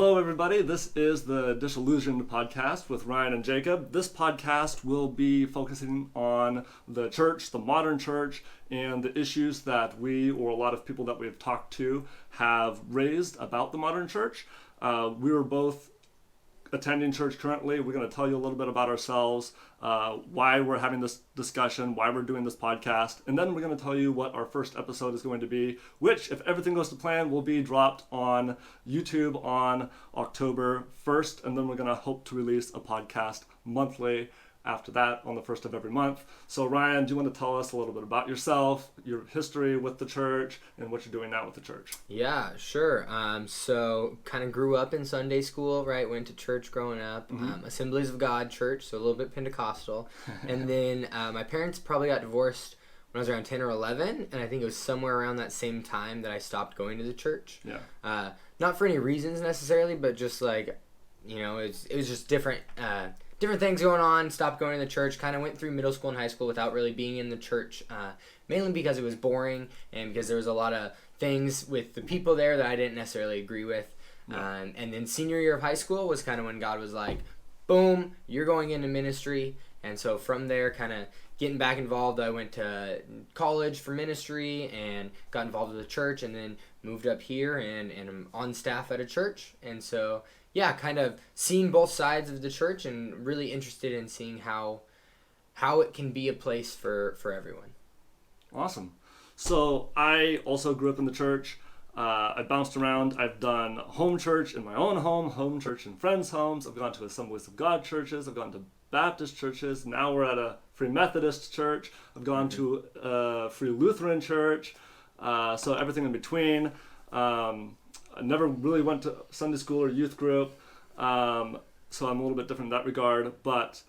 Hello, everybody. This is the Disillusioned podcast with Ryan and Jacob. This podcast will be focusing on the church, the modern church, and the issues that we, or a lot of people that we've talked to, have raised about the modern church. We were both attending church currently. We're going to tell you a little bit about ourselves, why we're having this discussion, why we're doing this podcast, and then we're going to tell you what our first episode is going to be, which, if everything goes to plan, will be dropped on YouTube on October 1st, and then we're going to hope to release a podcast monthly after that on the first of every month. So Ryan, do you want to tell us a little bit about yourself, your history with the church, and what you're doing now with the church? Yeah, sure. So kind of grew up in Sunday school, right? Went to church growing up, Assemblies of God church, so a little bit Pentecostal. And then my parents probably got divorced when I was around 10 or 11, and I think it was somewhere around that same time that I stopped going to the church. Yeah. Not for any reasons necessarily, but just like, it was just different things going on. Stopped going to the church. Kind of went through middle school and high school without really being in the church, mainly because it was boring and because there was a lot of things with the people there that I didn't necessarily agree with. Yeah. And then senior year of high school was kind of when God was like, boom, you're going into ministry. And so from there, kind of getting back involved, I went to college for ministry and got involved with the church, and then moved up here and I'm on staff at a church. And so yeah, kind of seeing both sides of the church and really interested in seeing how it can be a place for everyone. Awesome. So I also grew up in the church. I bounced around. I've done home church in my own home church in friends' homes. I've gone to Assemblies of God churches. I've gone to Baptist churches. Now we're at a Free Methodist church. I've gone to a Free Lutheran church. So everything in between. I never really went to Sunday school or youth group, so I'm a little bit different in that regard, but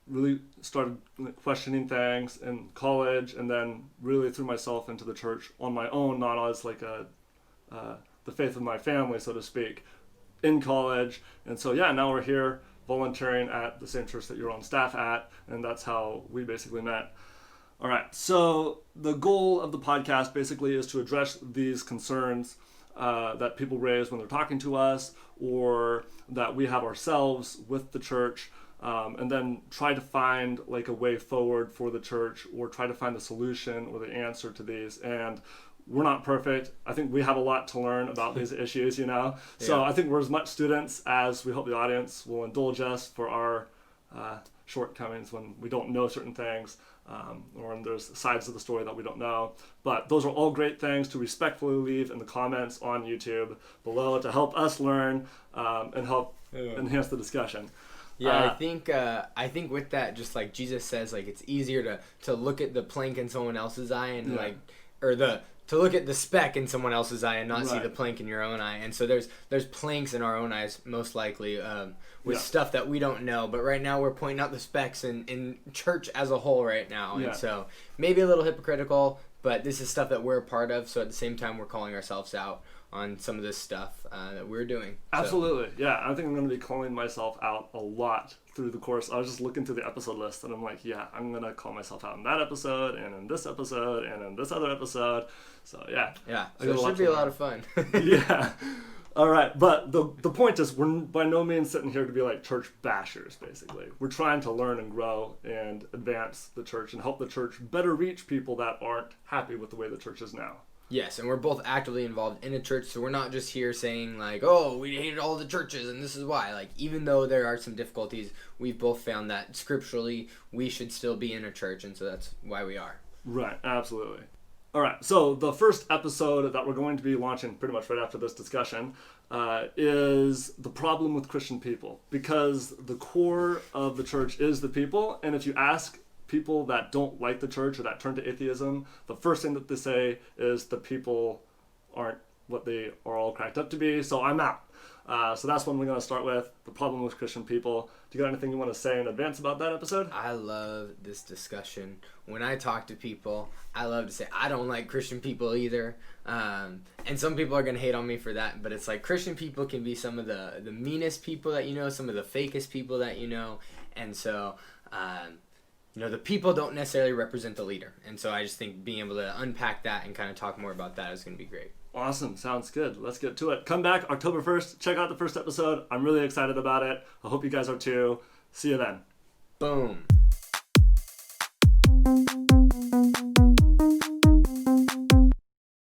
really started questioning things in college, and then really threw myself into the church on my own, not as like the faith of my family, so to speak, in college. And so yeah, now we're here volunteering at the same church that you're on staff at, and that's how we basically met. All right, so the goal of the podcast basically is to address these concerns that people raise when they're talking to us, or that we have ourselves with the church, and then try to find like a way forward for the church, or try to find the solution or the answer to these. And we're not perfect. I think we have a lot to learn about these issues, So Yeah. I think we're as much students as we hope the audience will indulge us for our shortcomings when we don't know certain things, or when there's sides of the story that we don't know. But those are all great things to respectfully leave in the comments on YouTube below to help us learn and help enhance the discussion. Yeah, I think with that, just like Jesus says, like it's easier to look at the plank in someone else's eye and to look at the speck in someone else's eye and not see the plank in your own eye. And so there's planks in our own eyes, most likely, with stuff that we don't know. But right now we're pointing out the specks in church as a whole right now. And so maybe a little hypocritical, but this is stuff that we're a part of. So at the same time, we're calling ourselves out on some of this stuff that we're doing. Absolutely. Yeah, I think I'm going to be calling myself out a lot through the course. I was just looking through the episode list, and I'm like, yeah, I'm going to call myself out in that episode, and in this episode, and in this other episode. So, yeah. Yeah, so it should be a lot of fun. Yeah. All right, but the point is, we're by no means sitting here to be like church bashers, basically. We're trying to learn and grow and advance the church and help the church better reach people that aren't happy with the way the church is now. Yes, and we're both actively involved in a church, so we're not just here saying like, oh, we hated all the churches and this is why. Like, even though there are some difficulties, we've both found that scripturally we should still be in a church, and so that's why we are. Right, absolutely. All right, so the first episode that we're going to be launching pretty much right after this discussion is the problem with Christian people, because the core of the church is the people, and if you ask people that don't like the church or that turn to atheism, the first thing that they say is the people aren't what they are all cracked up to be, so I'm out. So that's what we're going to start with, the problem with Christian people. Do you got anything you want to say in advance about that episode? I love this discussion. When I talk to people, I love to say, I don't like Christian people either. And some people are going to hate on me for that, but it's like Christian people can be some of the meanest people that you know, some of the fakest people that you know. And so, the people don't necessarily represent the leader. And so I just think being able to unpack that and kind of talk more about that is going to be great. Awesome. Sounds good. Let's get to it. Come back October 1st. Check out the first episode. I'm really excited about it. I hope you guys are too. See you then. Boom.